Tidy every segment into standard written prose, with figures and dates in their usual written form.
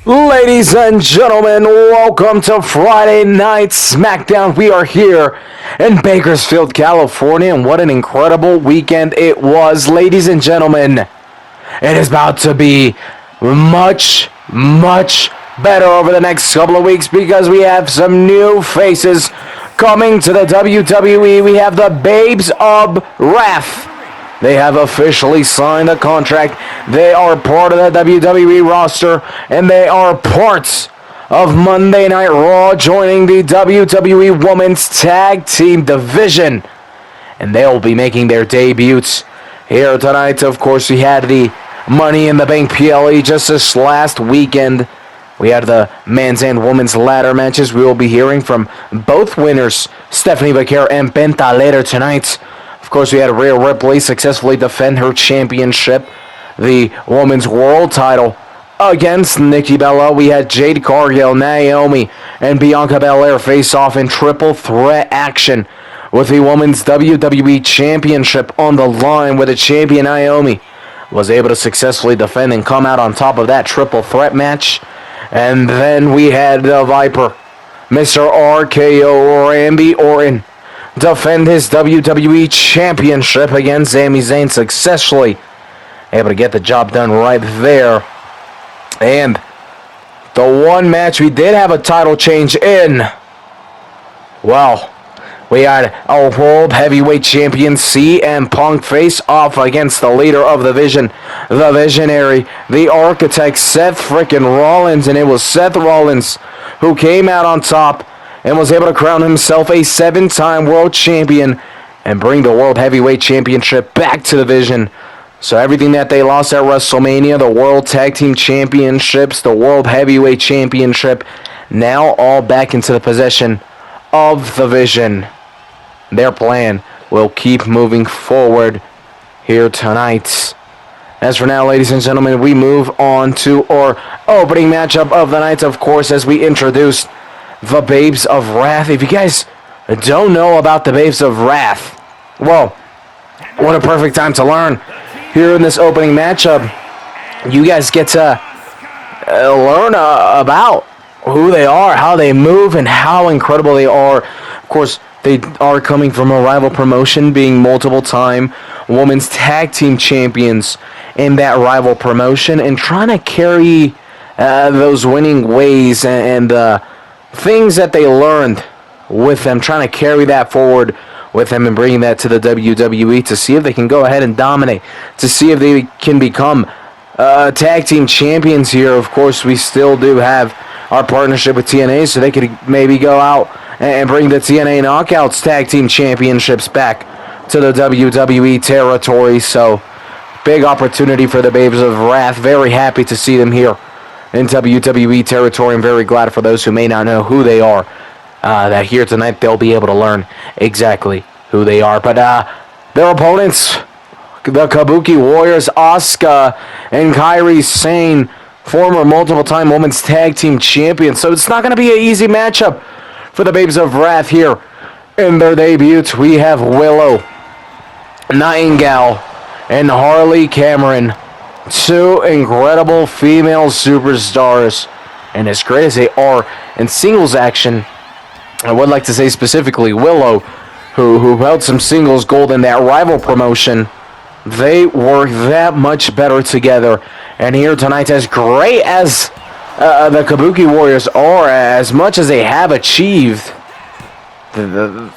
Ladies and gentlemen, welcome to Friday Night SmackDown. We are here in Bakersfield, California, and what an incredible weekend it was. Ladies and gentlemen, it is about to be much, much better over the next couple of weeks because we have some new faces coming to the WWE. We have the Babes of Wrath. They have officially signed a contract. They are part of the WWE roster, and they are parts of Monday Night Raw, joining the WWE Women's Tag Team Division. And they'll be making their debuts here tonight. Of course, we had the Money in the Bank PLE just this last weekend. We had the men's and women's ladder matches. We will be hearing from both winners, Stephanie Vaquero and Penta, later tonight. Of course, we had Rhea Ripley successfully defend her championship, the women's world title, against Nikki Bella. We had Jade Cargill, Naomi, and Bianca Belair face off in triple threat action with the women's WWE championship on the line, where the champion Naomi was able to successfully defend and come out on top of that triple threat match. And then we had the Viper, Mr. RKO Randy Orton, defend his WWE Championship against Sami Zayn, successfully able to get the job done right there. And the one match we did have a title change in, well, we had our World Heavyweight Champion CM Punk face off against the leader of the Vision, the Visionary, the Architect, Seth frickin' Rollins, and it was Seth Rollins who came out on top and was able to crown himself a 7-time world champion and bring the World Heavyweight Championship back to the Vision. So everything that they lost at WrestleMania, the World Tag Team Championships, the World Heavyweight Championship, now all back into the possession of the Vision. Their plan will keep moving forward here tonight. As for now, ladies and gentlemen, we move on to our opening matchup of the night, of course, as we introduced the Babes of Wrath. If you guys don't know about the Babes of Wrath, well, what a perfect time to learn. Here in this opening matchup, you guys get to learn about who they are, how they move, and how incredible they are. Of course, they are coming from a rival promotion, being multiple-time women's tag team champions in that rival promotion, and trying to carry those winning ways and things that they learned with them, trying to carry that forward with them and bringing that to the WWE to see if they can go ahead and dominate, to see if they can become tag team champions here. Of course, we still do have our partnership with TNA, so they could maybe go out and bring the TNA Knockouts tag team championships back to the WWE territory. So, big opportunity for the Babes of Wrath. Very happy to see them here in WWE territory. I'm very glad for those who may not know who they are, that here tonight they'll be able to learn exactly who they are. But their opponents, the Kabuki Warriors, Asuka and Kairi Sane, former multiple-time women's tag team champions. So it's not going to be an easy matchup for the Babes of Wrath here in their debut. We have Willow Nightingale and Harley Cameron, two incredible female superstars. And as great as they are in singles action, I would like to say specifically Willow, who held some singles gold in that rival promotion, they work that much better together. And here tonight, as great as the Kabuki Warriors are, as much as they have achieved, the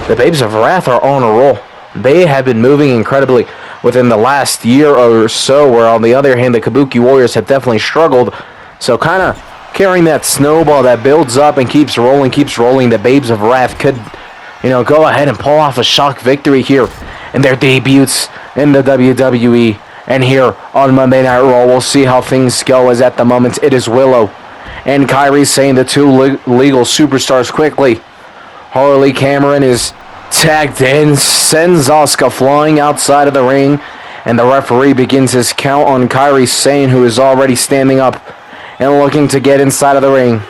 Babes of Wrath are on a roll. They have been moving incredibly within the last year or so, where on the other hand, the Kabuki Warriors have definitely struggled. So kind of carrying that snowball that builds up and keeps rolling, the Babes of Wrath could, go ahead and pull off a shock victory here in their debuts in the WWE. And here on Monday Night Raw, we'll see how things go, as at the moment it is Willow and Kairi Sane, the two legal superstars. Quickly, Harley Cameron is tagged in, sends Asuka flying outside of the ring, and the referee begins his count on Kairi Sane, who is already standing up and looking to get inside of the ring.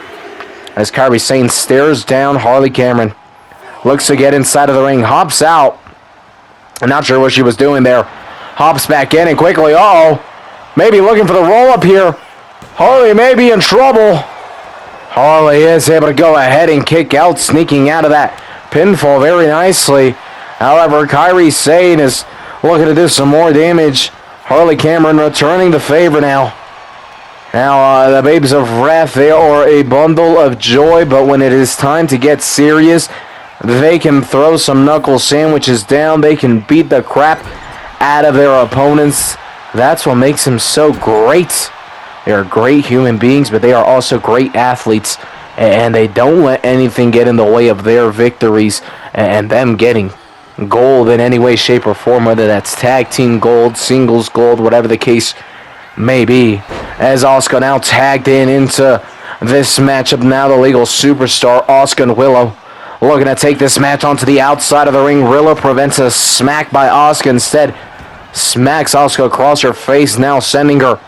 As Kairi Sane stares down Harley Cameron, looks to get inside of the ring, hops out. I'm not sure what she was doing there. Hops back in and quickly, maybe looking for the roll-up here. Harley may be in trouble. Harley is able to go ahead and kick out, sneaking out of that pinfall very nicely. However, Kairi Sane is looking to do some more damage. Harley Cameron returning the favor now. Now, the Babes of Wrath, they are a bundle of joy, but when it is time to get serious, they can throw some knuckle sandwiches down. They can beat the crap out of their opponents. That's what makes them so great. They are great human beings, but they are also great athletes, and they don't let anything get in the way of their victories and them getting gold in any way, shape, or form, whether that's tag team gold, singles gold, whatever the case may be. As Asuka now tagged into this matchup, now the legal superstar, Asuka and Willow, looking to take this match onto the outside of the ring. Willow prevents a smack by Asuka. Instead, smacks Asuka across her face, now sending her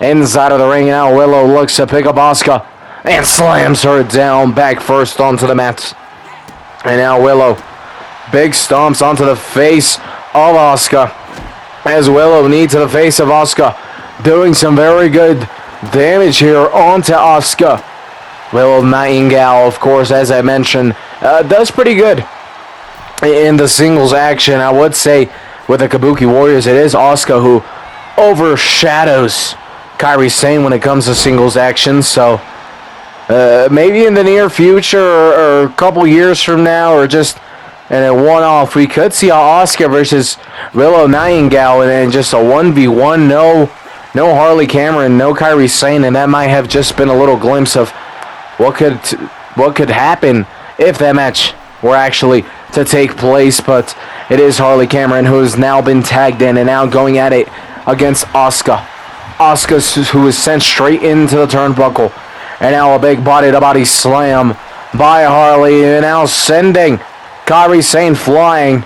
inside of the ring. Now Willow looks to pick up Asuka and slams her down back first onto the mat. And now Willow, big stomps onto the face of Asuka. As Willow knee to the face of Asuka, doing some very good damage here onto Asuka. Willow Nightingale, of course, as I mentioned, does pretty good in the singles action. I would say with the Kabuki Warriors, it is Asuka who overshadows Kairi Sane when it comes to singles action. So maybe in the near future or a couple years from now, or just in a one-off, we could see Asuka versus Willow Nightingale and just a 1v1. No Harley Cameron, no Kairi Sane, and that might have just been a little glimpse of what could happen if that match were actually to take place. But it is Harley Cameron who has now been tagged in and now going at it against Asuka. Asuka, who is sent straight into the turnbuckle, and now a big body-to-body slam by Harley, and now sending Kairi Sane flying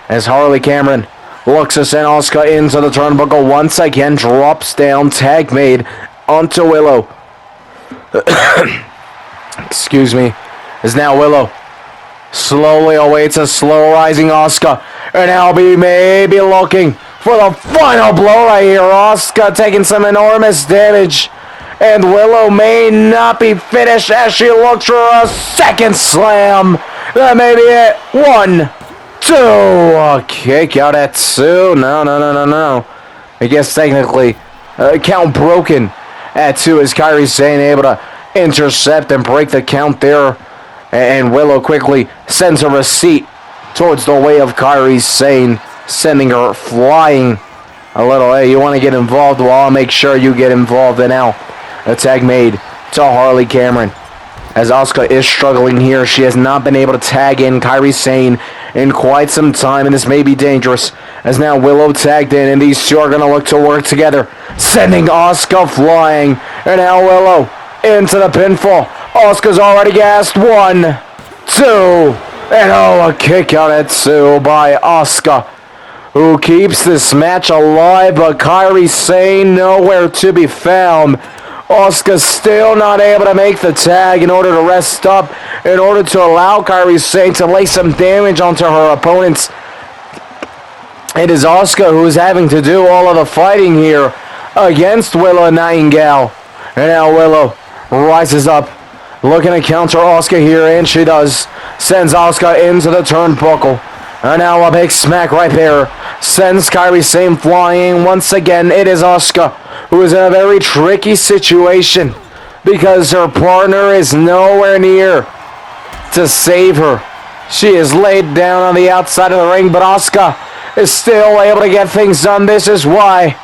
as Harley Cameron looks to send Asuka into the turnbuckle once again, drops down, tag made onto Willow. Excuse me. As now Willow slowly awaits a slow rising Asuka, and now maybe looking for the final blow right here. Asuka taking some enormous damage, and Willow may not be finished as she looks for a second slam. That may be it. 1, 2. A kick out at 2. No. I guess technically, count broken at 2 as Kairi Sane able to intercept and break the count there. And Willow quickly sends a receipt towards the way of Kairi Sane, sending her flying a little. Hey, you want to get involved? Well, I'll make sure you get involved. And now a tag made to Harley Cameron. As Asuka is struggling here, she has not been able to tag in Kairi Sane in quite some time, and this may be dangerous. As now Willow tagged in, and these two are going to look to work together, sending Asuka flying. And now Willow into the pinfall. Asuka's already gassed. 1, 2, and a kick out at 2 by Asuka, who keeps this match alive, but Kairi Sane nowhere to be found. Asuka still not able to make the tag in order to rest up, in order to allow Kairi Sane to lay some damage onto her opponents. It is Asuka who is having to do all of the fighting here against Willow Nightingale. And now Willow rises up, looking to counter Asuka here, and she does. Sends Asuka into the turnbuckle. And now a big smack right there sends Kairi Sane flying. Once again, it is Asuka who is in a very tricky situation because her partner is nowhere near to save her. She is laid down on the outside of the ring, but Asuka is still able to get things done. This is why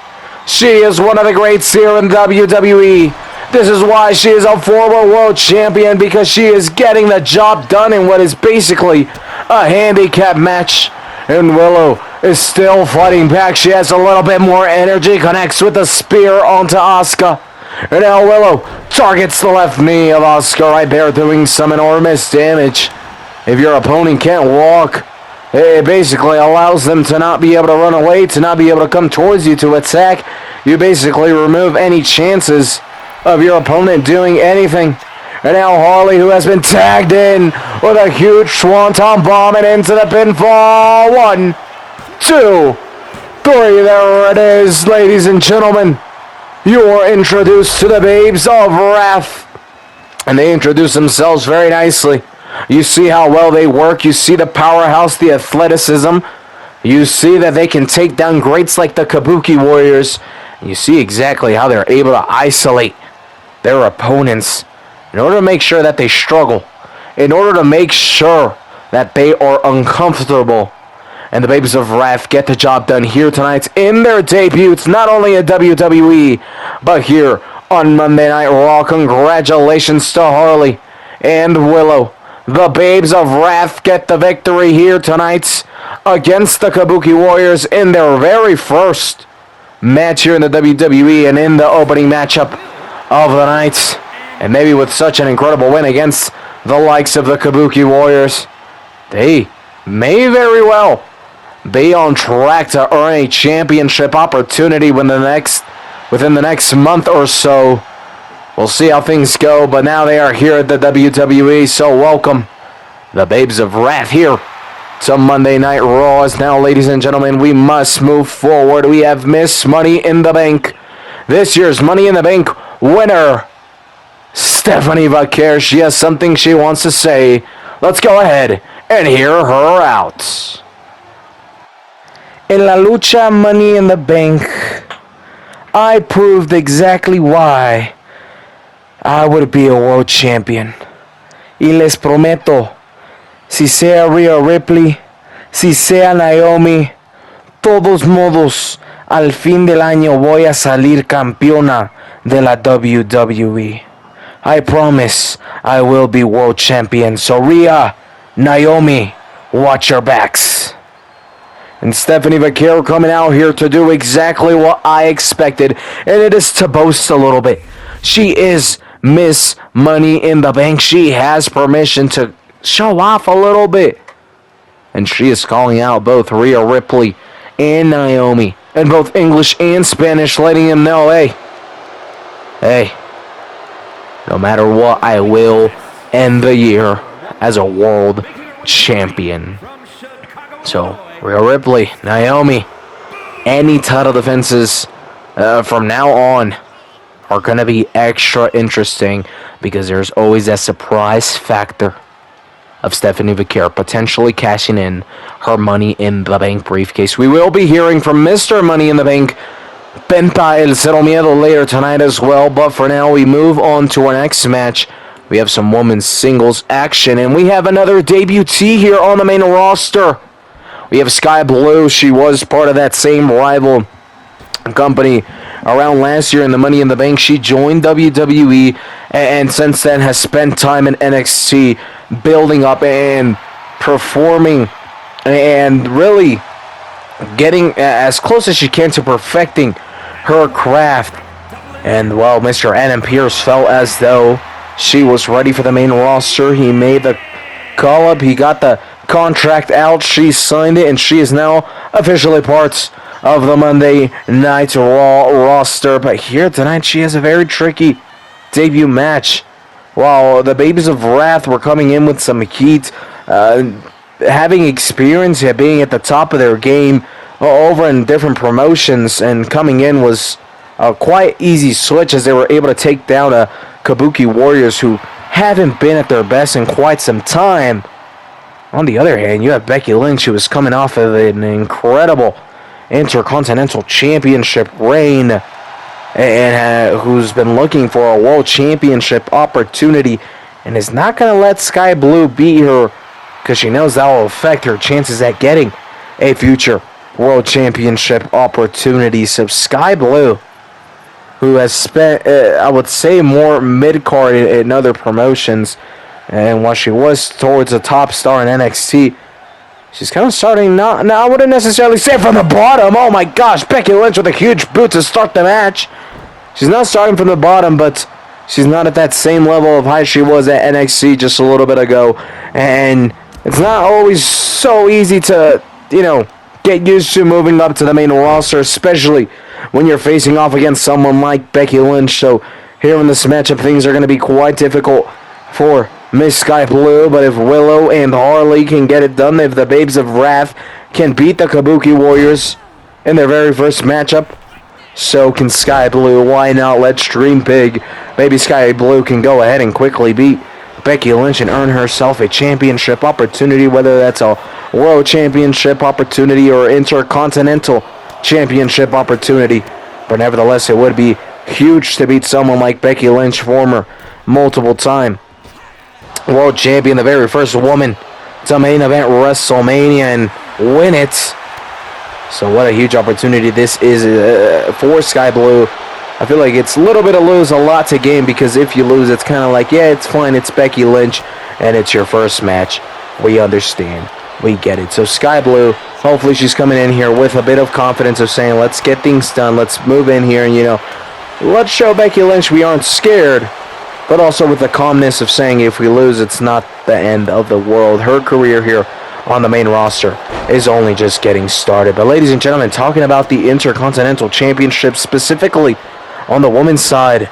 she is one of the greats here in WWE. This is why she is a former world champion, because she is getting the job done in what is basically a handicap match. And Willow is still fighting back. She has a little bit more energy, connects with the spear onto Asuka. And now Willow targets the left knee of Asuka right there, doing some enormous damage. If your opponent can't walk, it basically allows them to not be able to run away, to not be able to come towards you to attack. You basically remove any chances of your opponent doing anything. And now Harley, who has been tagged in with a huge swanton bomb and into the pinfall. 1, 2, 3. There it is, ladies and gentlemen. you are introduced to the Babes of Wrath. And they introduce themselves very nicely. You see how well they work. You see the powerhouse, the athleticism. You see that they can take down greats like the Kabuki Warriors. You see exactly how they're able to isolate their opponents in order to make sure that they struggle, in order to make sure that they are uncomfortable. And the Babes of Wrath get the job done here tonight in their debuts, not only at WWE, but here on Monday Night Raw. Congratulations to Harley and Willow. The Babes of Wrath get the victory here tonight against the Kabuki Warriors in their very first match here in the WWE and in the opening matchup of the night. And maybe with such an incredible win against the likes of the Kabuki Warriors, they may very well be on track to earn a championship opportunity within the next month or so. We'll see how things go, but now they are here at the WWE, so welcome the Babes of Wrath here to Monday Night Raw. As now, ladies and gentlemen, we must move forward. We have Miss Money in the Bank, this year's Money in the Bank winner, Stephanie Vaquer. She has something she wants to say. Let's go ahead and hear her out. En la lucha Money in the Bank, I proved exactly why I would be a world champion. Y les prometo, si sea Rhea Ripley, si sea Naomi, todos modos, al fin del año voy a salir campeona de la WWE. I promise I will be world champion. So Rhea, Naomi, watch your backs. And Stephanie Vaquer coming out here to do exactly what I expected, and it is to boast a little bit. She is Miss Money in the Bank. She has permission to show off a little bit. And she is calling out both Rhea Ripley and Naomi in both English and Spanish, letting them know, hey, no matter what, I will end the year as a world champion. So, Rhea Ripley, Naomi, any title defenses from now on are going to be extra interesting because there's always that surprise factor of Stephanie Vaquer potentially cashing in her Money in the Bank briefcase. We will be hearing from Mr. Money in the Bank, Penta El Cero Miedo, later tonight as well, but for now we move on to our next match. We have some women's singles action, and we have another debutee here on the main roster. We have Sky Blue. She was part of that same rival company around last year in the Money in the Bank. She joined WWE and since then has spent time in NXT building up and performing and really getting as close as she can to perfecting her craft. And well, Mr. Adam Pearce felt as though she was ready for the main roster. He made the call up. He got the contract out. She signed it, and she is now officially part of the Monday Night Raw roster. But here tonight, she has a very tricky debut match. While the Babes of Wrath were coming in with some heat, having experience at being at the top of their game over in different promotions, and coming in was a quite easy switch as they were able to take down a Kabuki Warriors who haven't been at their best in quite some time. On the other hand, you have Becky Lynch, who is coming off of an incredible Intercontinental Championship reign and who's been looking for a World Championship opportunity and is not going to let Sky Blue beat her because she knows that will affect her chances at getting a future World Championship opportunity. So Sky Blue, who has spent, I would say, more mid-card in other promotions, and while she was towards a top star in NXT, she's kind of starting not. Now, I wouldn't necessarily say from the bottom. Oh my gosh, Becky Lynch with a huge boot to start the match. She's not starting from the bottom, but she's not at that same level of height she was at NXT just a little bit ago. And it's not always so easy to, get used to moving up to the main roster, especially when you're facing off against someone like Becky Lynch. So here in this matchup, things are going to be quite difficult for Miss Sky Blue, but if Willow and Harley can get it done, if the Babes of Wrath can beat the Kabuki Warriors in their very first matchup, So can Sky Blue. Why not? Let's dream big. Maybe Sky Blue can go ahead and quickly beat Becky Lynch and earn herself a championship opportunity, whether that's a World Championship opportunity or Intercontinental Championship opportunity. But nevertheless, it would be huge to beat someone like Becky Lynch, former multiple-time World Champion, the very first woman to main event WrestleMania and win it. So what a huge opportunity this is for Sky Blue. I feel like it's a little bit of lose, a lot to gain, because if you lose, it's kind of like, yeah, it's fine, it's Becky Lynch, and it's your first match. We understand. We get it. So Sky Blue, hopefully she's coming in here with a bit of confidence of saying, let's get things done, let's move in here, and, let's show Becky Lynch we aren't scared, but also with the calmness of saying if we lose, it's not the end of the world. Her career here on the main roster is only just getting started. But ladies and gentlemen, talking about the Intercontinental Championship, specifically on the women's side,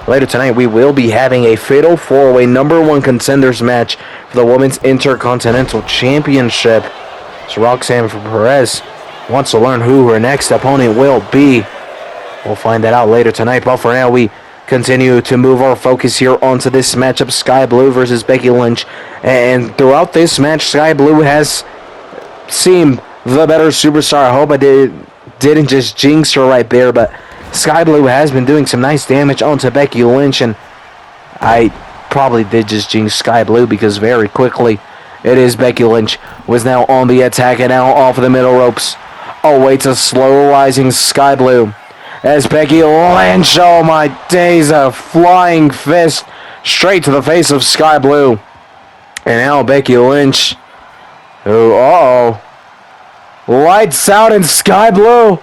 later tonight we will be having a fatal four-way number one contenders match for the Women's Intercontinental Championship. So Roxanne Perez wants to learn who her next opponent will be. We'll find that out later tonight, but for now we continue to move our focus here onto this matchup, Sky Blue versus Becky Lynch. And throughout this match, Sky Blue has seemed the better superstar. I hope I didn't just jinx her right there, but Sky Blue has been doing some nice damage onto Becky Lynch, and I probably did just jinx Sky Blue because very quickly it is Becky Lynch was now on the attack and now off the middle ropes. Awaits a slow rising Sky Blue as Becky Lynch, oh my days, a flying fist straight to the face of Sky Blue. And now Becky Lynch, who, lights out in Sky Blue.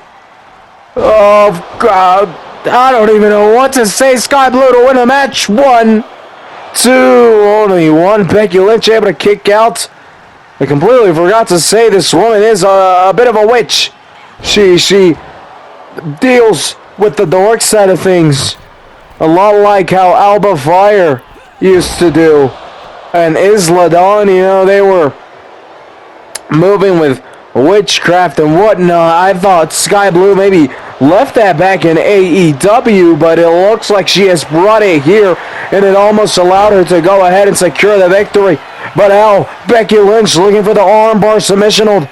Oh, God, I don't even know what to say. Sky Blue to win the match. 1, 2, only one. Becky Lynch able to kick out. I completely forgot to say this woman is a bit of a witch. She deals with the dark side of things, a lot like how Alba Fire used to do, and Isla Dawn. They were moving with witchcraft and whatnot. I thought Sky Blue maybe left that back in AEW, but it looks like she has brought it here, and it almost allowed her to go ahead and secure the victory. But now Becky Lynch looking for the armbar submission hold,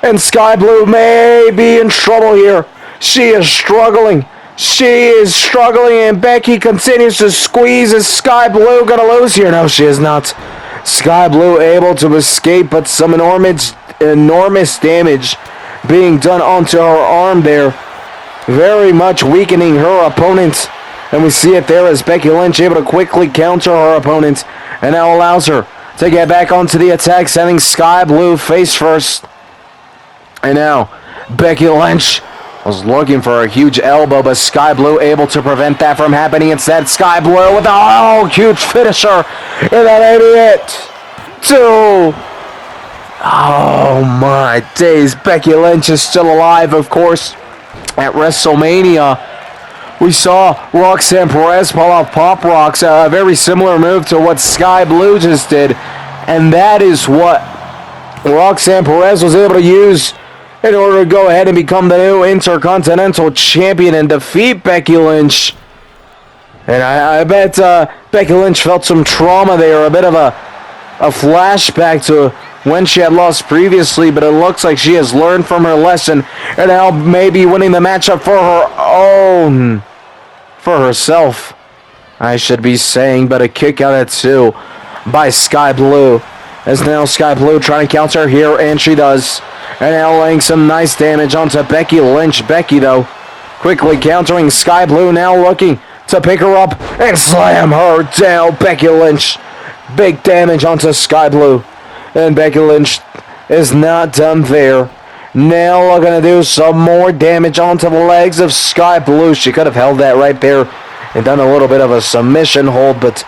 and Sky Blue may be in trouble here. She is struggling, and Becky continues to squeeze. Is Sky Blue gonna lose here? No, she is not. Sky Blue able to escape, but some enormous damage being done onto her arm there, very much weakening her opponent. And we see it there as Becky Lynch able to quickly counter her opponent, and now allows her to get back onto the attack, sending Sky Blue face first. And now Becky Lynch was looking for a huge elbow, but Sky Blue able to prevent that from happening. Instead, Sky Blue with a huge finisher, and that ain't it. 2. Oh my days, Becky Lynch is still alive, of course. At WrestleMania, we saw Roxanne Perez pull off Pop Rocks, a very similar move to what Sky Blue just did, and that is what Roxanne Perez was able to use in order to go ahead and become the new Intercontinental Champion and defeat Becky Lynch. And I bet Becky Lynch felt some trauma there, a bit of a flashback to when she had lost previously, but it looks like she has learned from her lesson and now maybe winning the matchup for herself, I should be saying. But a kick out at 2 by Sky Blue, as now Sky Blue trying to counter here, and she does. And now laying some nice damage onto Becky Lynch. Becky, though, quickly countering Sky Blue, now looking to pick her up and slam her down. Becky Lynch, big damage onto Sky Blue. And Becky Lynch is not done there. Now looking to do some more damage onto the legs of Sky Blue. She could have held that right there and done a little bit of a submission hold, but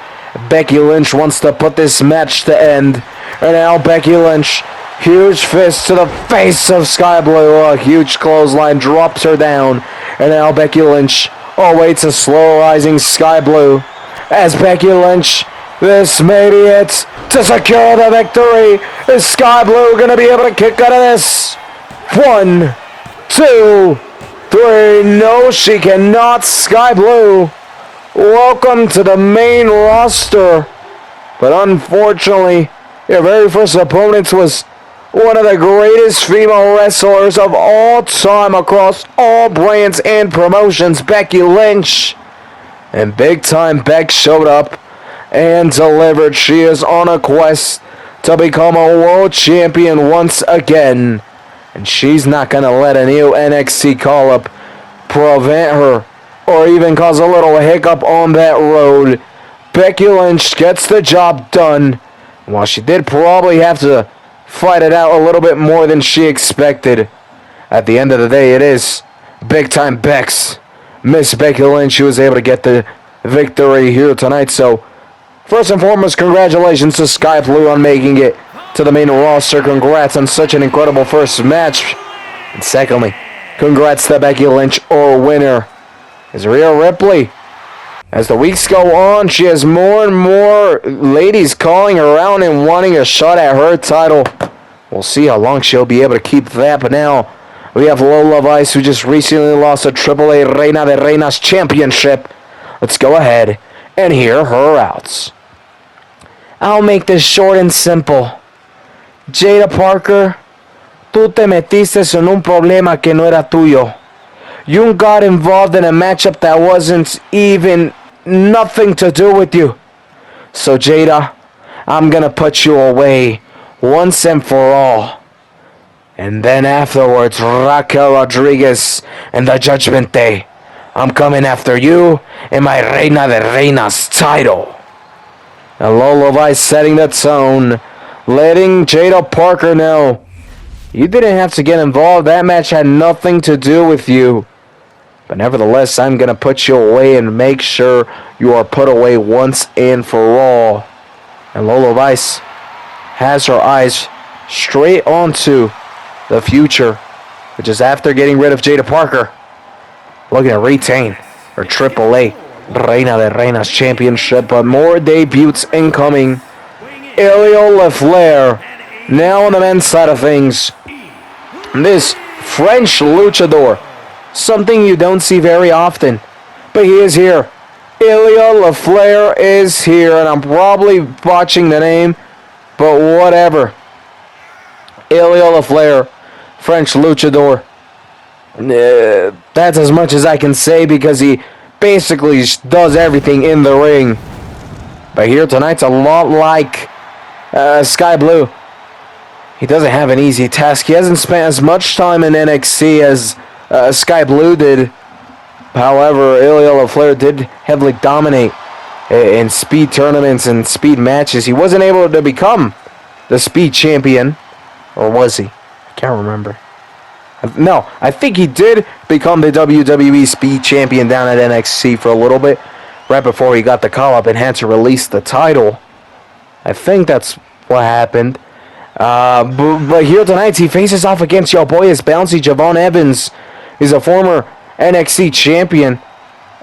Becky Lynch wants to put this match to end. And now Becky Lynch, huge fist to the face of Sky Blue. A huge clothesline drops her down. And now Becky Lynch awaits a slow rising Sky Blue. As Becky Lynch, this may be it to secure the victory. Is Sky Blue going to be able to kick out of this? 1, 2, 3. No, she cannot. Sky Blue, welcome to the main roster. But unfortunately, your very first opponent was one of the greatest female wrestlers of all time across all brands and promotions, Becky Lynch. And Big Time Beck showed up and delivered. She is on a quest to become a world champion once again. And she's not going to let a new NXT call-up prevent her or even cause a little hiccup on that road. Becky Lynch gets the job done. While she did probably have to fight it out a little bit more than she expected, at the end of the day, it is Big Time Beck's Miss Becky Lynch. She was able to get the victory here tonight. So, first and foremost, congratulations to Sky Blue on making it to the main roster. Congrats on such an incredible first match. And secondly, congrats to Becky Lynch, our winner is Rhea Ripley. As the weeks go on, she has more and more ladies calling her around and wanting a shot at her title. We'll see how long she'll be able to keep that. But now, we have Lola Vice, who just recently lost a AAA Reina de Reinas championship. Let's go ahead and hear her outs. I'll make this short and simple. Jada Parker, tú te metiste en un problema que no era tuyo. You got involved in a matchup that wasn't even nothing to do with you. So Jada, I'm gonna put you away once and for all. And then afterwards, Raquel Rodriguez and the Judgment Day. I'm coming after you and my Reina de Reinas title. And Lola Vice setting the tone, letting Jada Parker know, you didn't have to get involved. That match had nothing to do with you. But nevertheless, I'm going to put you away and make sure you are put away once and for all. And Lola Vice has her eyes straight onto the future, which is after getting rid of Jada Parker, looking to retain her AAA Reina de Reinas championship. But more debuts incoming. Ariel LaFleur, now on the men's side of things. This French luchador, something you don't see very often, but he is here. Ilya LaFleur is here, and I'm probably botching the name, but whatever. Ilya LaFleur, French luchador. That's as much as I can say because he basically does everything in the ring. But here tonight's a lot like Sky Blue. He doesn't have an easy task. He hasn't spent as much time in NXT as Sky Blue did. However, Ilya LaFleur did heavily dominate in speed tournaments and speed matches. He wasn't able to become the speed champion, or was he? I can't remember. No, I think he did become the WWE speed champion down at NXT for a little bit, right before he got the call-up and had to release the title. I think that's what happened. But here tonight, he faces off against your boy, his bouncy Javon Evans. He's a former NXT champion.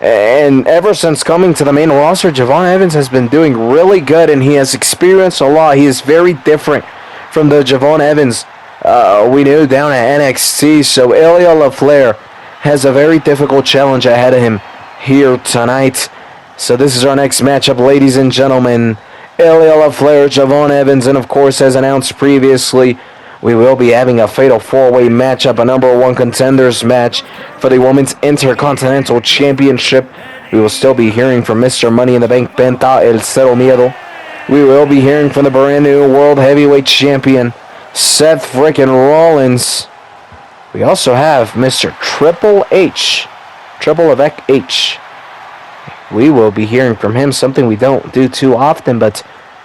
And ever since coming to the main roster, Javon Evans has been doing really good, and he has experienced a lot. He is very different from the Javon Evans we knew down at NXT. So Ilya LaFleur has a very difficult challenge ahead of him here tonight. So this is our next matchup, ladies and gentlemen. Ilya LaFleur, Javon Evans, and of course, as announced previously, we will be having a fatal four-way matchup, a number one contenders match for the Women's Intercontinental Championship. We will still be hearing from Mr. Money in the Bank, Penta El Cero Miedo. We will be hearing from the brand new World Heavyweight Champion, Seth frickin' Rollins. We also have Mr. Triple H, Triple Avec H. We will be hearing from him, something we don't do too often, but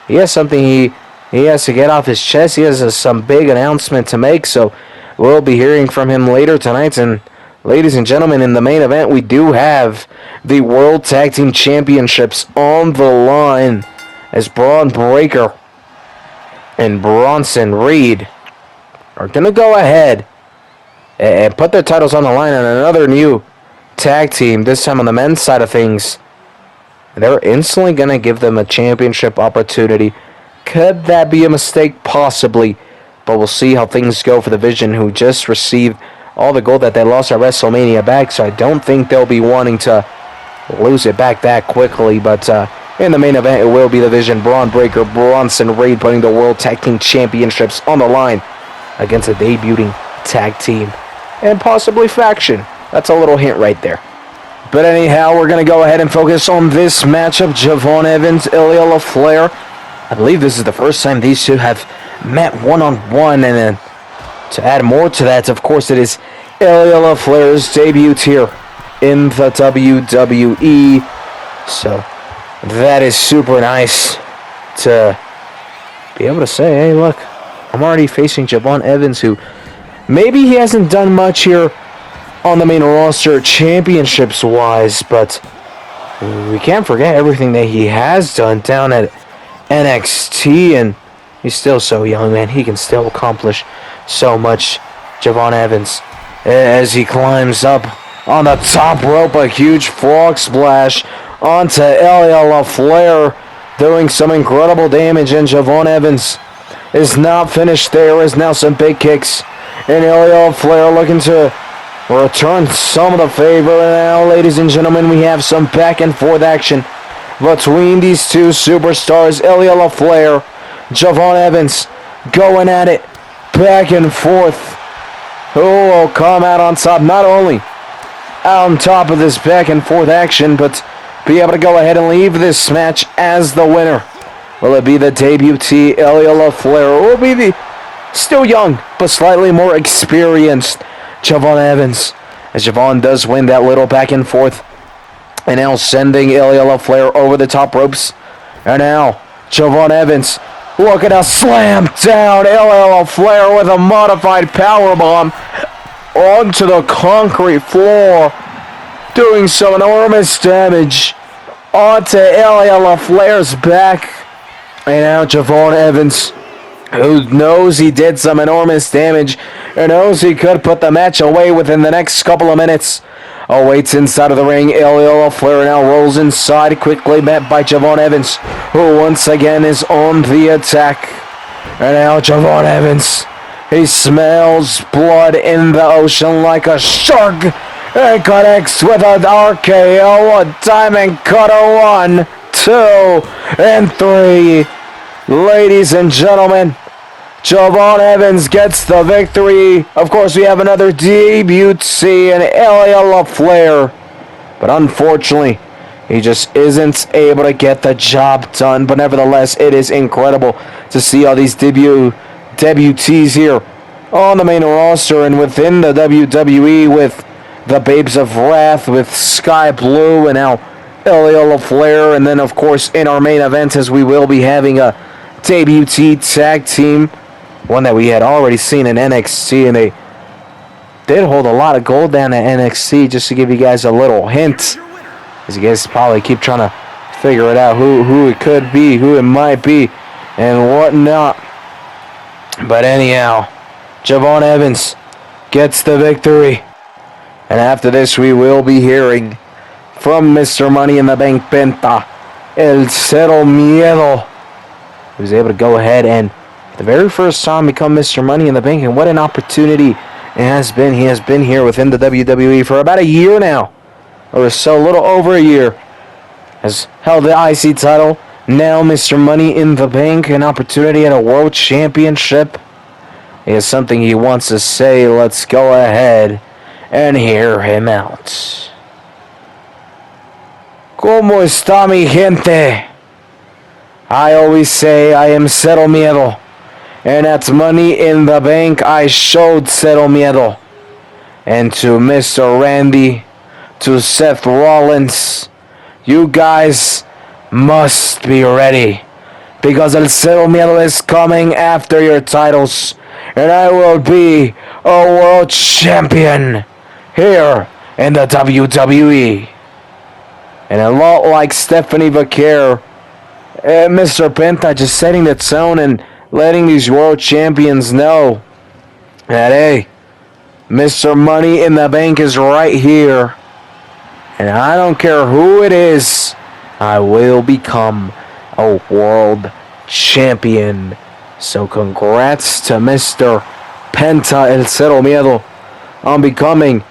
he has something he has to get off his chest. He has some big announcement to make, so we'll be hearing from him later tonight. And ladies and gentlemen, in the main event, we do have the World Tag Team Championships on the line as Braun Breaker and Bronson Reed are going to go ahead and put their titles on the line on another new tag team, this time on the men's side of things. They're instantly going to give them a championship opportunity. Could that be a mistake? Possibly. But we'll see how things go for the Vision, who just received all the gold that they lost at WrestleMania back, so I don't think they'll be wanting to lose it back that quickly. But in the main event, it will be the Vision, Braun Breaker, Bronson Reed, putting the World Tag Team Championships on the line against a debuting tag team and possibly faction. That's a little hint right there. But anyhow, we're going to go ahead and focus on this matchup. Javon Evans, Ilya LaFleur. I believe this is the first time these two have met one-on-one. And then to add more to that, of course, it is Ilya LaFleur's debut here in the WWE. So that is super nice to be able to say, hey, look, I'm already facing Javon Evans, who maybe he hasn't done much here on the main roster championships wise, but we can't forget everything that he has done down at NXT, and he's still so young, man. He can still accomplish so much. Javon Evans, as he climbs up on the top rope, a huge frog splash onto Ilya LaFleur, doing some incredible damage, and Javon Evans is not finished there, as now some big kicks, and Ilya LaFleur looking to return some of the favor. And now, ladies and gentlemen, we have some back and forth action between these two superstars, Ilya LaFleur, Javon Evans, going at it back and forth. Who will come out on top, not only on top of this back and forth action, but be able to go ahead and leave this match as the winner? Will it be the debutee, Ilya LaFleur, or will it be the still young but slightly more experienced Javon Evans, as Javon does win that little back and forth, and now sending Ilya LaFleur over the top ropes? And now Javon Evans looking to slam down Ilya LaFleur with a modified powerbomb onto the concrete floor, doing some enormous damage onto Ilya LaFleur's back. And now Javon Evans, who knows he did some enormous damage and knows he could put the match away within the next couple of minutes, awaits inside of the ring. Ilya LaFleur now rolls inside, quickly met by Javon Evans, who once again is on the attack. And now Javon Evans, he smells blood in the ocean like a shark, and connects with an RKO, a diamond cutter, 1, 2, and 3. Ladies and gentlemen, Javon Evans gets the victory. Of course, we have another debutee in Ilya LaFleur, but unfortunately, he just isn't able to get the job done. But nevertheless, it is incredible to see all these debutees here on the main roster and within the WWE, with the Babes of Wrath, with Sky Blue, and now Ilya LaFleur. And then, of course, in our main event, as we will be having a debutee tag team, one that we had already seen in NXT, and they did hold a lot of gold down at NXT. Just to give you guys a little hint, as you guys probably keep trying to figure it out, who it could be, who it might be, and whatnot. But anyhow, Javon Evans gets the victory, and after this we will be hearing from Mr. Money in the Bank Penta, El Cero Miedo, who's able to go ahead and for the very first time become Mr. Money in the Bank. And what an opportunity it has been. He has been here within the WWE for about a year now, or so, a little over a year. Has held the IC title. Now Mr. Money in the Bank, an opportunity at a World Championship. He has something he wants to say. Let's go ahead and hear him out. ¿Cómo está mi gente? I always say I am Cero Miedo, and at Money in the Bank I showed Cero Miedo. And to Mr. Randy, to Seth Rollins, you guys must be ready, because El Cero Miedo is coming after your titles, and I will be a world champion here in the WWE. And a lot like Stephanie Vaquer, Mr. Penta just setting the tone and letting these world champions know that, hey, Mr. Money in the Bank is right here, and I don't care who it is, I will become a world champion. So congrats to Mr. Penta El Cero Miedo on becoming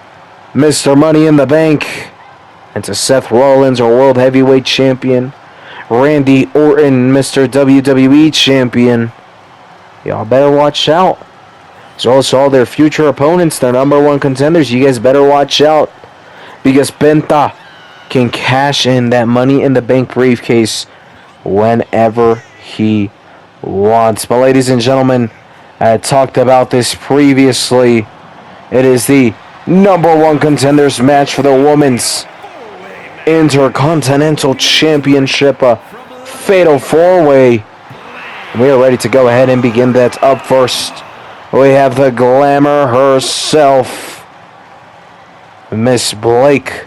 Mr. Money in the Bank. And to Seth Rollins, our World Heavyweight Champion. Randy Orton, Mr. WWE Champion. Y'all better watch out. As well as all their future opponents, their number one contenders. You guys better watch out. Because Penta can cash in that Money in the Bank briefcase whenever he wants. But ladies and gentlemen, I talked about this previously. It is the number one contenders match for the Women's Intercontinental Championship, a fatal four-way. We are ready to go ahead and begin that. Up first, we have the Glamour herself, Miss Blake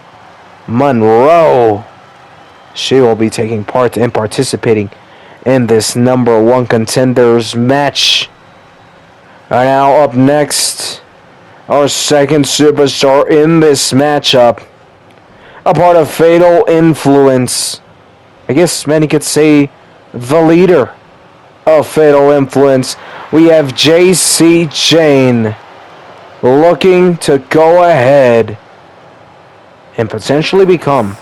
Monroe. She will be taking part and participating in this number one contenders match. And now up next, our second superstar in this matchup, a part of Fatal Influence. I guess many could say the leader of Fatal Influence. We have JC Jane looking to go ahead and potentially become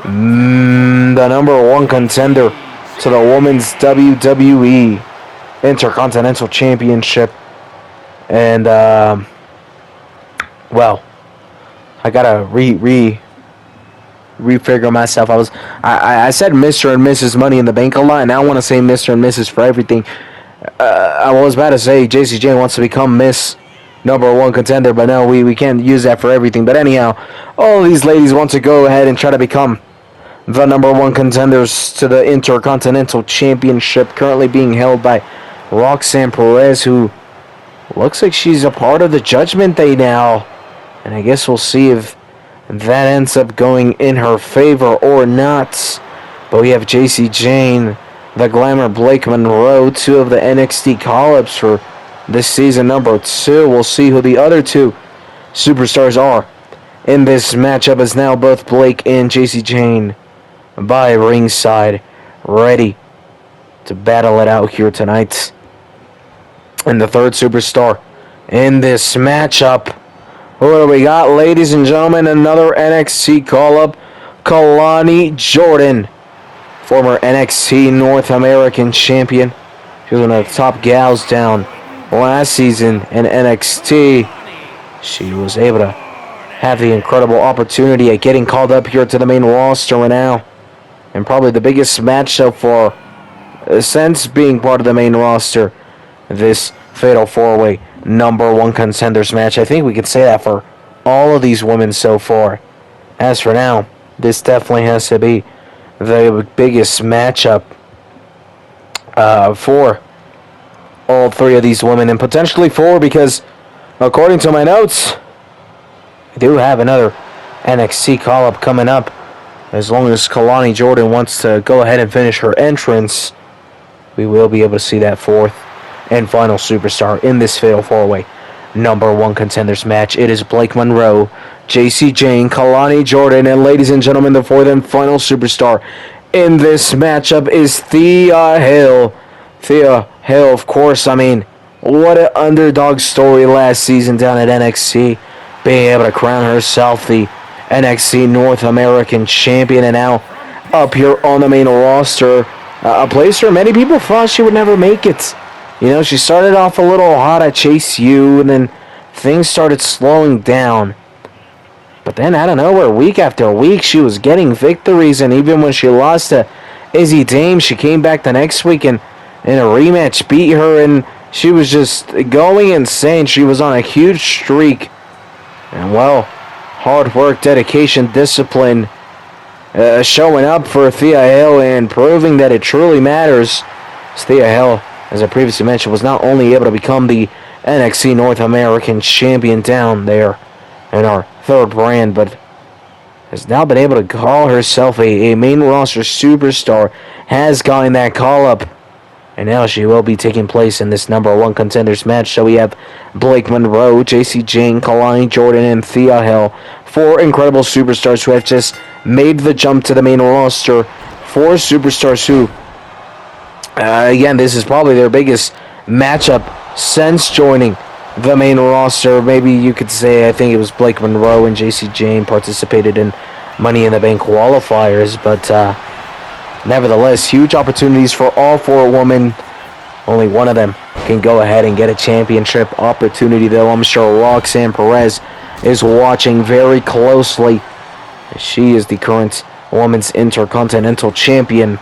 the number one contender to the Women's WWE Intercontinental Championship. And, well, I gotta refigure myself. I said Mr. and Mrs. Money in the Bank a lot, and now I want to say Mr. and Mrs. for everything. I was about to say JC Jane wants to become Miss number one contender, but no, we can't use that for everything. But anyhow, all of these ladies want to go ahead and try to become the number one contenders to the Intercontinental Championship, currently being held by Roxanne Perez, who looks like she's a part of the Judgment Day now. And I guess we'll see if that ends up going in her favor or not. But we have JC Jane, the Glamour Blake Monroe, two of the NXT call-ups for this season number 2. We'll see who the other two superstars are in this matchup, as now both Blake and JC Jane by ringside, ready to battle it out here tonight. And the third superstar in this matchup, what do we got, ladies and gentlemen? Another NXT call-up, Kalani Jordan, former NXT North American champion. She was one of the top gals down last season in NXT. She was able to have the incredible opportunity at getting called up here to the main roster now. And probably the biggest match so far since being part of the main roster, this Fatal 4-Way number one contenders match. I think we could say that for all of these women so far. As for now, this definitely has to be the biggest matchup for all three of these women, and potentially 4, because according to my notes, I do have another NXT call-up coming up. As long as Kalani Jordan wants to go ahead and finish her entrance, we will be able to see that fourth and final superstar in this Fatal 4-Way number one contenders match. It is Blake Monroe, JC Jane, Kalani Jordan, and ladies and gentlemen, the fourth and final superstar in this matchup is Thea Hale. Thea Hale, of course, I mean, what an underdog story last season down at NXT, being able to crown herself the NXT North American champion, and now up here on the main roster, a place where many people thought she would never make it. You know, she started off a little hot at Chase U, and then things started slowing down. But then, out of nowhere, week after week, she was getting victories, and even when she lost to Izzy Dame, she came back the next week and in a rematch beat her, and she was just going insane. She was on a huge streak. And, well, hard work, dedication, discipline, showing up for Thea Hale and proving that it truly matters. Thea Hale, as I previously mentioned, was not only able to become the NXT North American champion down there in our third brand, but has now been able to call herself a main roster superstar, has gotten that call-up, and now she will be taking place in this number one contenders match. So we have Blake Monroe, JC Jane, Kalani Jordan, and Thea Hale, 4 incredible superstars who have just made the jump to the main roster. 4 superstars who, again, this is probably their biggest matchup since joining the main roster. Maybe you could say, I think it was Blake Monroe and JC Jane participated in Money in the Bank qualifiers, but nevertheless, huge opportunities for all 4 women. Only one of them can go ahead and get a championship opportunity, though. I'm sure Roxanne Perez is watching very closely. She is the current Women's Intercontinental Champion.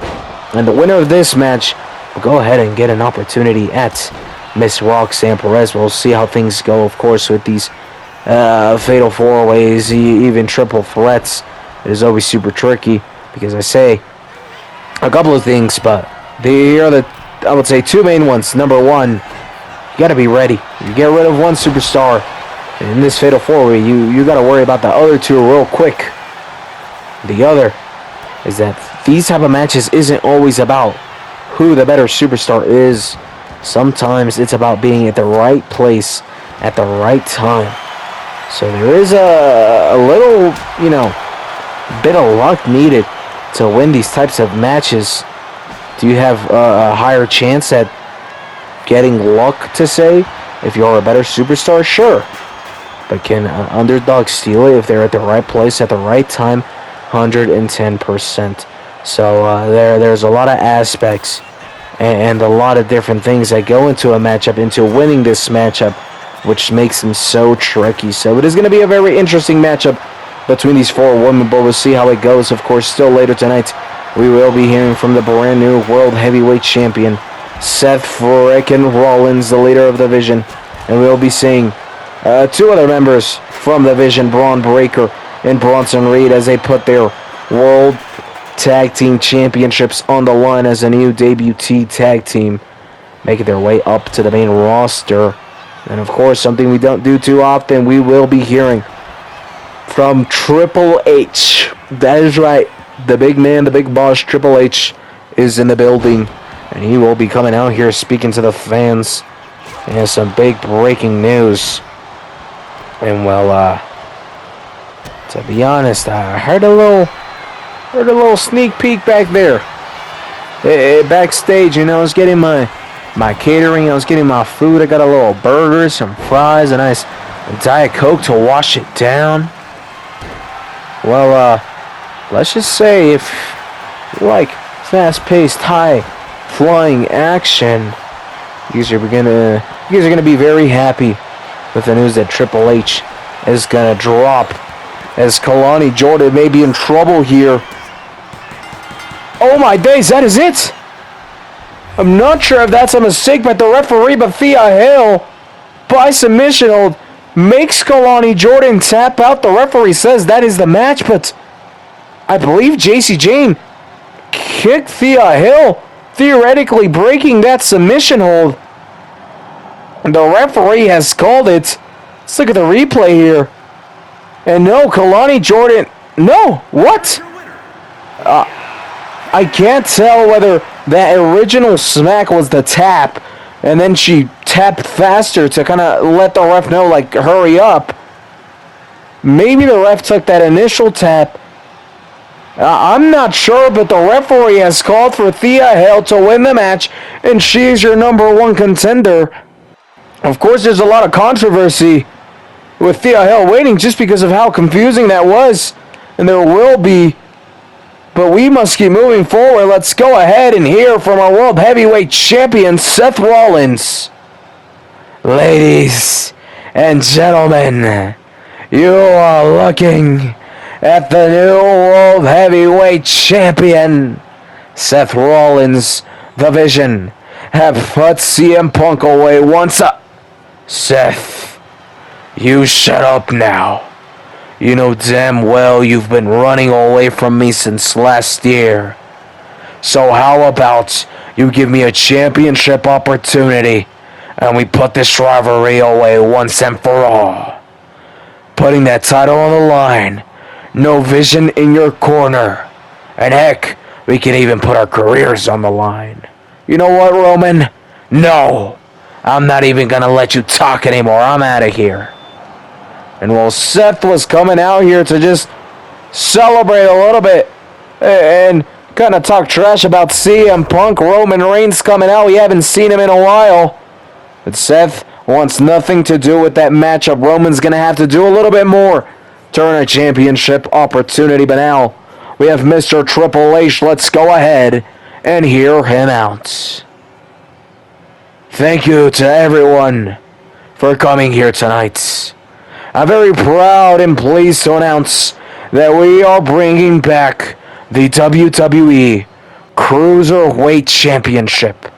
And the winner of this match will go ahead and get an opportunity at Miss Roxanne Perez. We'll see how things go, of course, with these fatal 4-ways, even triple threats. It is always super tricky because I say a couple of things, but here are the, I would say, 2 main ones. Number 1, you got to be ready. You get rid of one superstar in this fatal 4-way, you got to worry about the other 2 real quick. The other is that these type of matches isn't always about who the better superstar is. Sometimes it's about being at the right place at the right time. So there is a little, bit of luck needed to win these types of matches. Do you have a higher chance at getting luck, to say, if you're a better superstar? Sure. But can underdogs steal it if they're at the right place at the right time? 110%. So there's a lot of aspects and a lot of different things that go into a matchup, into winning this matchup, which makes them so tricky. So it is going to be a very interesting matchup between these 4 women, but we'll see how it goes. Of course, still later tonight, we will be hearing from the brand new World Heavyweight Champion, Seth frickin' Rollins, the leader of the division. And we'll be seeing 2 other members from the division, Braun Breaker and Bronson Reed, as they put their World Tag Team Championships on the line as a new debutee tag team, making their way up to the main roster. And of course, something we don't do too often, we will be hearing from Triple H. That is right. The big man, the big boss, Triple H, is in the building. And he will be coming out here speaking to the fans. He has some big breaking news. And well, to be honest, I heard a little sneak peek back there. Backstage, I was getting my catering, I was getting my food. I got a little burger, some fries, a nice Diet Coke to wash it down. Well, let's just say if you like fast-paced, high-flying action, you guys are gonna be very happy with the news that Triple H is gonna drop, as Kalani Jordan may be in trouble here. Oh my days, that is it! I'm not sure if that's a mistake by the referee, but Thea Hill, by submission hold, makes Kalani Jordan tap out. The referee says that is the match, but I believe JC Jane kicked Thea Hill, theoretically breaking that submission hold. And the referee has called it. Let's look at the replay here. And no, Kalani Jordan... No! What? I can't tell whether that original smack was the tap, and then she tapped faster to kind of let the ref know, like, hurry up. Maybe the ref took that initial tap. I'm not sure, but the referee has called for Thea Hill to win the match, and she is your number 1 contender. Of course, there's a lot of controversy with Thea Hill waiting just because of how confusing that was, and there will be. But we must keep moving forward. Let's go ahead and hear from our World Heavyweight Champion, Seth Rollins. Ladies and gentlemen, you are looking at the new World Heavyweight Champion, Seth Rollins. The Vision have put CM Punk away once up. Seth, you shut up now. You know damn well you've been running away from me since last year. So how about you give me a championship opportunity and we put this rivalry away once and for all. Putting that title on the line. No Vision in your corner. And heck, we can even put our careers on the line. You know what, Roman? No. I'm not even gonna let you talk anymore. I'm out of here. And while Seth was coming out here to just celebrate a little bit and kind of talk trash about CM Punk, Roman Reigns coming out. We haven't seen him in a while. But Seth wants nothing to do with that matchup. Roman's going to have to do a little bit more to earn a championship opportunity. But now we have Mr. Triple H. Let's go ahead and hear him out. Thank you to everyone for coming here tonight. I'm very proud and pleased to announce that we are bringing back the WWE Cruiserweight Championship.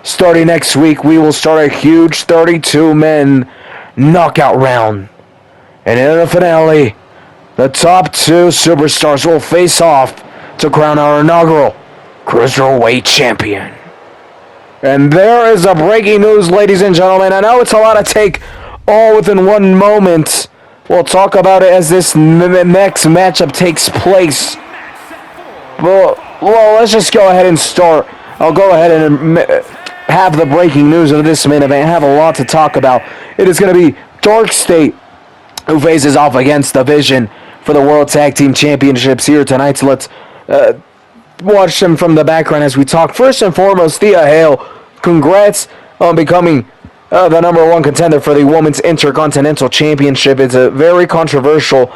Starting next week, we will start a huge 32-man knockout round. And in the finale, the top two superstars will face off to crown our inaugural Cruiserweight Champion. And there is a breaking news, ladies and gentlemen. I know it's a lot to take all within one moment. We'll talk about it as this next matchup takes place. Well, let's just go ahead and start. I'll go ahead and have the breaking news of this main event. I have a lot to talk about. It is going to be Dark State, who faces off against the Vision for the World Tag Team Championships here tonight. So let's watch them from the background as we talk. First and foremost, Thea Hale, congrats on becoming the number one contender for the Women's Intercontinental Championship. It's a very controversial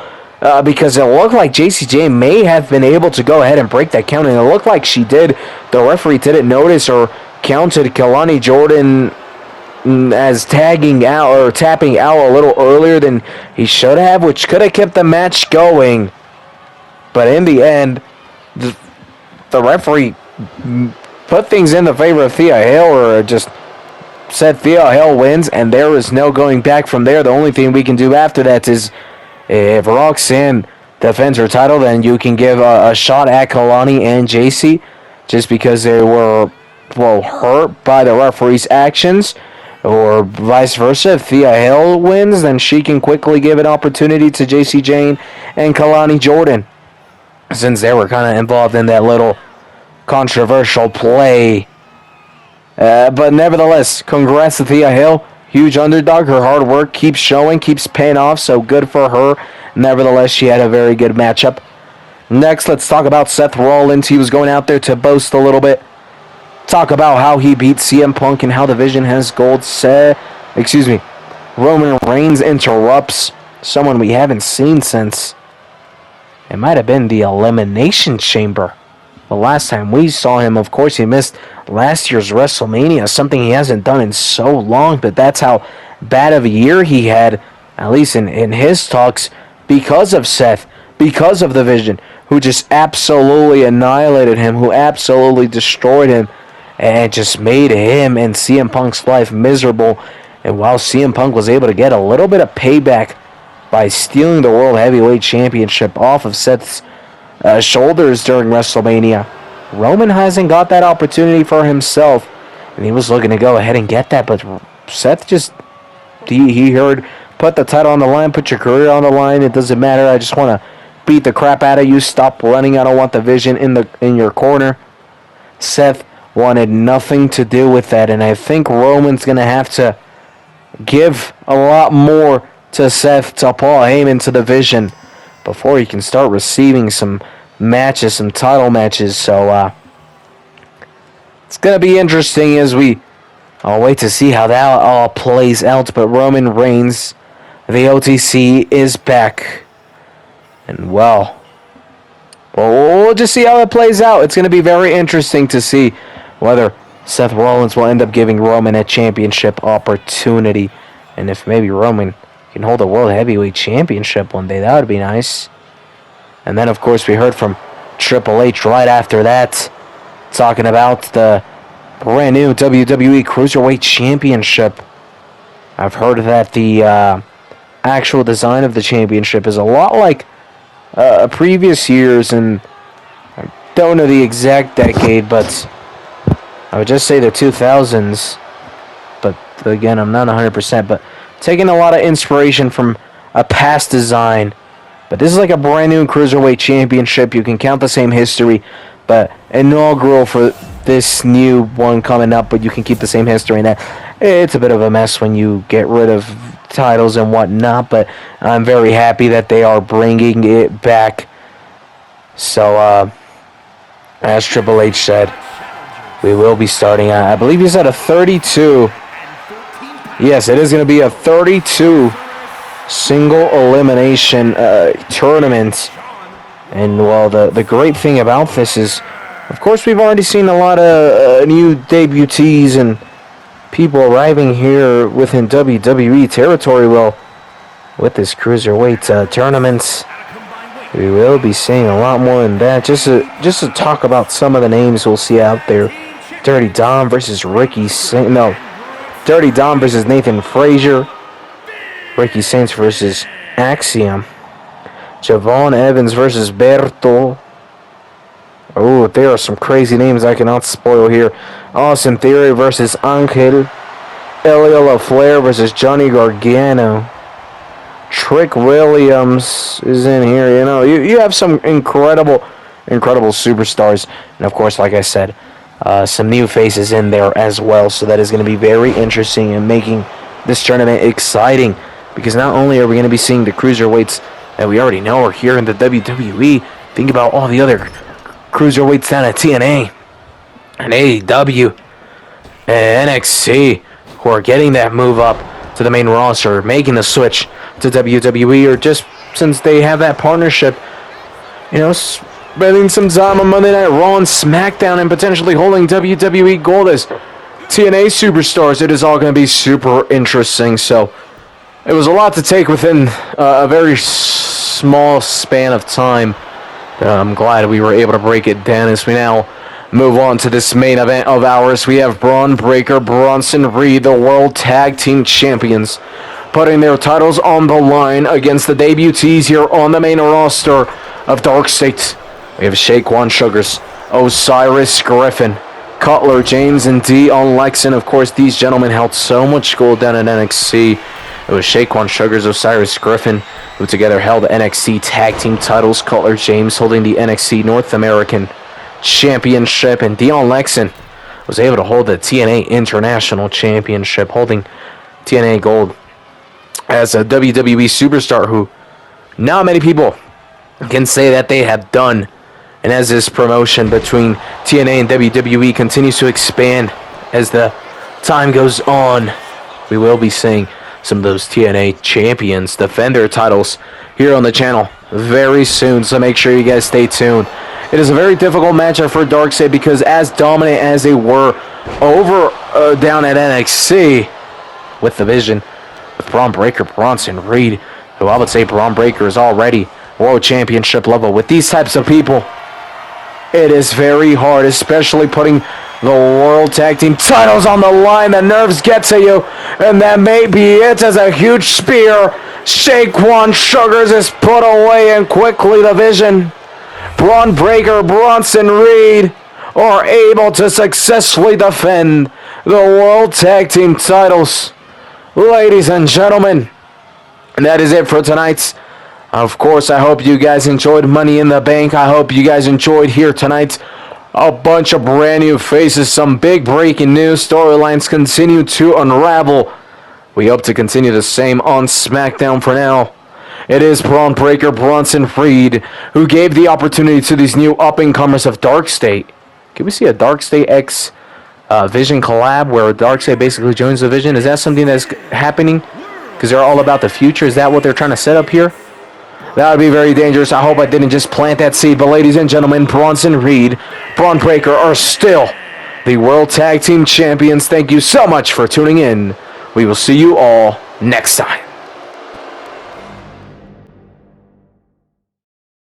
because it looked like JCJ may have been able to go ahead and break that count, and it looked like she did. The referee didn't notice or counted Kalani Jordan as tapping out a little earlier than he should have, which could have kept the match going. But in the end, the referee put things in the favor of Thea Hale, or just said Thea Hale wins, and there is no going back from there. The only thing we can do after that is, if Roxanne defends her title, then you can give a shot at Kalani and JC, just because they were, hurt by the referee's actions, or vice versa. If Thea Hale wins, then she can quickly give an opportunity to JC Jane and Kalani Jordan, since they were kind of involved in that little controversial play. But nevertheless, congrats to Thea Hale. Huge underdog. Her hard work keeps showing, keeps paying off, so good for her. Nevertheless, she had a very good matchup. Next, let's talk about Seth Rollins. He was going out there to boast a little bit. Talk about how he beat CM Punk and how the Vision has gold. Roman Reigns interrupts someone we haven't seen since, it might have been the Elimination Chamber. The last time we saw him, of course, he missed last year's WrestleMania, something he hasn't done in so long, but that's how bad of a year he had, at least in his talks, because of Seth, because of the Vision, who just absolutely annihilated him, who absolutely destroyed him, and just made him and CM Punk's life miserable. And while CM Punk was able to get a little bit of payback by stealing the World Heavyweight Championship off of Seth's shoulders during WrestleMania, Roman hasn't got that opportunity for himself, and he was looking to go ahead and get that, but Seth just, he heard, put the title on the line, put your career on the line, it doesn't matter, I just want to beat the crap out of you, stop running, I don't want the Vision in your corner. Seth wanted nothing to do with that, and I think Roman's going to have to give a lot more to Seth, to Paul Heyman, to the Vision, before he can start receiving some matches, some title matches. So it's going to be interesting as I'll wait to see how that all plays out. But Roman Reigns, the OTC, is back. And we'll just see how it plays out. It's going to be very interesting to see whether Seth Rollins will end up giving Roman a championship opportunity. And if maybe Roman can hold a World Heavyweight Championship one day, that would be nice. And then, of course, we heard from Triple H right after that, talking about the brand new WWE Cruiserweight Championship. I've heard that the actual design of the championship is a lot like previous years, and I don't know the exact decade, but I would just say the 2000s. But again, I'm not 100%, but taking a lot of inspiration from a past design. But this is like a brand new Cruiserweight Championship. You can count the same history, but inaugural for this new one coming up, but you can keep the same history. And that, it's a bit of a mess when you get rid of titles and whatnot, but I'm very happy that they are bringing it back. So, as Triple H said, we will be starting, I believe he said a 32 Yes, it is going to be a 32 single elimination tournament. And well, the great thing about this is, of course, we've already seen a lot of new debutees and people arriving here within WWE territory. Well, with this cruiserweight tournament, we will be seeing a lot more than that. Just to talk about some of the names we'll see out there: Dirty Dom versus Dirty Dom versus Nathan Frazier. Ricky Saints versus Axiom. Javon Evans versus Berto. Oh, there are some crazy names I cannot spoil here. Austin Theory versus Angel. Elio LaFleur versus Johnny Gargano. Trick Williams is in here. You know, you have some incredible superstars. And of course, like I said, some new faces in there as well. So that is going to be very interesting and making this tournament exciting. Because not only are we going to be seeing the cruiserweights that we already know are here in the WWE, think about all the other cruiserweights down at TNA and AEW and NXT who are getting that move up to the main roster, making the switch to WWE, or just since they have that partnership, you know, spending some time on Monday Night Raw and SmackDown and potentially holding WWE Gold as TNA superstars. It is all going to be super interesting. So it was a lot to take within a very small span of time. I'm glad we were able to break it down. As we now move on to this main event of ours, we have Braun Breaker, Bronson Reed, the World Tag Team Champions, putting their titles on the line against the debutees here on the main roster of Dark State. We have Shaquan Sugars, Osiris Griffin, Cutler James, and Dion Lexon. Of course, these gentlemen held so much gold down in NXT. It was Shaquan Sugars, Osiris Griffin, who together held NXT Tag Team titles. Cutler James holding the NXT North American Championship. And Dion Lexon was able to hold the TNA International Championship, holding TNA Gold as a WWE superstar who not many people can say that they have done. And as this promotion between TNA and WWE continues to expand as the time goes on, we will be seeing some of those TNA champions defend their titles here on the channel very soon, so make sure you guys stay tuned. It is a very difficult matchup for Darkseid because as dominant as they were over down at NXT with the Vision, with Braun Breaker, Bronson Reed, who I would say Braun Breaker is already World Championship level. With these types of people, it is very hard, especially putting the World Tag Team titles on the line. The nerves get to you, and that may be it as a huge spear. Shaquan Sugars is put away, and quickly the Vision, Braun Breaker, Bronson Reed are able to successfully defend the World Tag Team titles. Ladies and gentlemen, and that is it for tonight's. Of course, I hope you guys enjoyed Money in the Bank. I hope you guys enjoyed here tonight. A bunch of brand new faces, some big breaking news, storylines continue to unravel. We hope to continue the same on SmackDown. For now, it is Braun Breaker, Bronson Reed, who gave the opportunity to these new up-and-comers of Dark State. Can we see a Dark State X Vision collab where Dark State basically joins the Vision? Is that something that's happening? Because they're all about the future. Is that what they're trying to set up here? That would be very dangerous. I hope I didn't just plant that seed. But ladies and gentlemen, Bronson Reed, Braun Breaker are still the World Tag Team Champions. Thank you so much for tuning in. We will see you all next time.